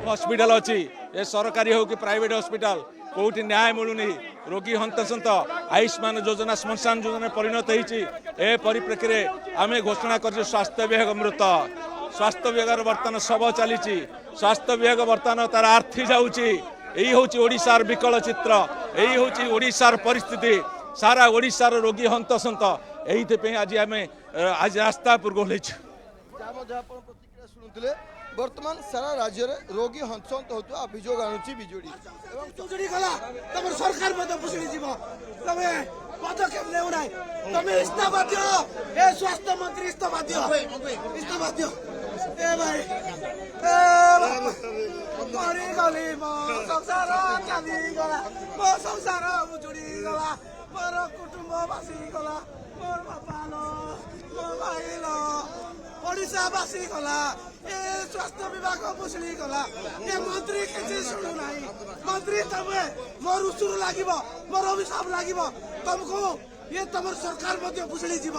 hospital अच्छी ये सरकारी हो कि प्राइवेट हॉस्पिटल कौटी न्याय मिलूनी रोगी हंतसंत आयुष्मान योजना श्मशान योजना परिणत होती परिप्रेक्षी आम घोषणा कर स्वास्थ्य विभाग मृत स्वास्थ्य विभाग बर्तमान शव चली स्वास्थ्य विभाग बर्तमान तार आर्थी जाऊँगी यही हूँ ओडिशार विकल चित्र यही हूँ ओडिशार परिस्थिति सारा ओडिशार रोगी हंतसंत यही आज आम आज रास्ता पूर्व ओह्लैछु शुणुले बर्तमान सारा राज्य में रोगी हंसंत होता अभियोग आणुची बिजेडी चुजुड़ी गला तब सरकार मत पुसली जीव तमे पदक्षेप लेउ नाही तमे इस्तीफा दियो ए स्वास्थ्य मंत्री इस्तीफा दियो ए भाई मरी गली मो संसार चाली गला मो संसार उजुड़ी गला मोर कुटुंब बासी गला मोर बापा लो मो भाई लो ओडिशा बासी गला ए स्वास्थ्य विभाग बुझली गला ए मंत्री किसी शुणु नाही मंत्री तमे मोर उसुर लागिबो मोर अभिशाप लागिबो तुमको ये तमर सरकार मध्य बुझली जीव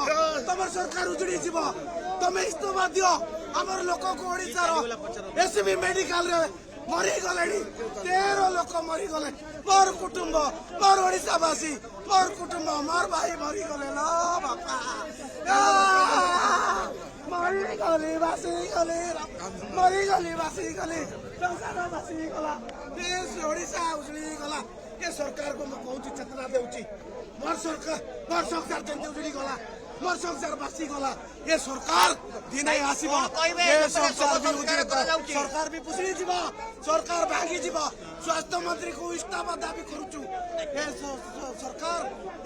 तमर सरकार उजड़ी जीव तमे इस्तीफा दियो हमर लोक को ओडिसा रो एसबी मेडिकल रे मरी गलेडी 13 लोक मरी गले मोर कुटुंब मोर ओडिसा वासी मोर कुटुंब मोर भाई मरी गले लो बापा मरी गली बासी गली मरी गली बासी गली संसार बासी गला देश ओडिशा उजली गला ये सरकार को मैं कहूँ चेतना देउची मोर सरकार जंती उजली गला मोर संसार बासी गला ये सरकार दिन आसीबो ये सरकार भी पुसली जीव सरकार भागी जीव स्वास्थ्य मंत्री को इस्तीफा दाबी करूचु ये सरकार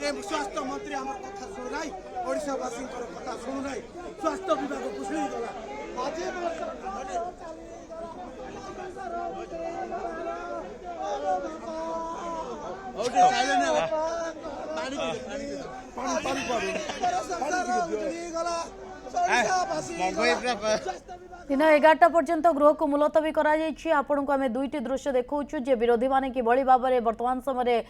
ये स्वास्थ्य मंत्री हमर कथा सुनु नाही ओडिशा वासी कथा सुनु नाही स्वास्थ्य विभाग पुसली गला आज दिन 11टा पर्यंत गृह को मुलतवी आपण को आम दुईटी दृश्य देखा जे विरोधी माने किभली भाव में वर्तमान समय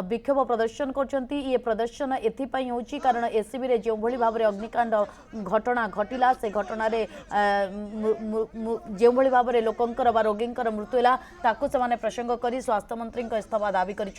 विक्षोभ प्रदर्शन कर ये प्रदर्शन एथिपाई होची कारण एससीबी रे जो भली भाव में अग्निकांड घटना घटिला से घटना जो भली भाव में लोकंकर रोगींकर मृत्यु है ताकू से प्रसंग कर स्वास्थ्य मंत्री इस्तीफा दाबी कर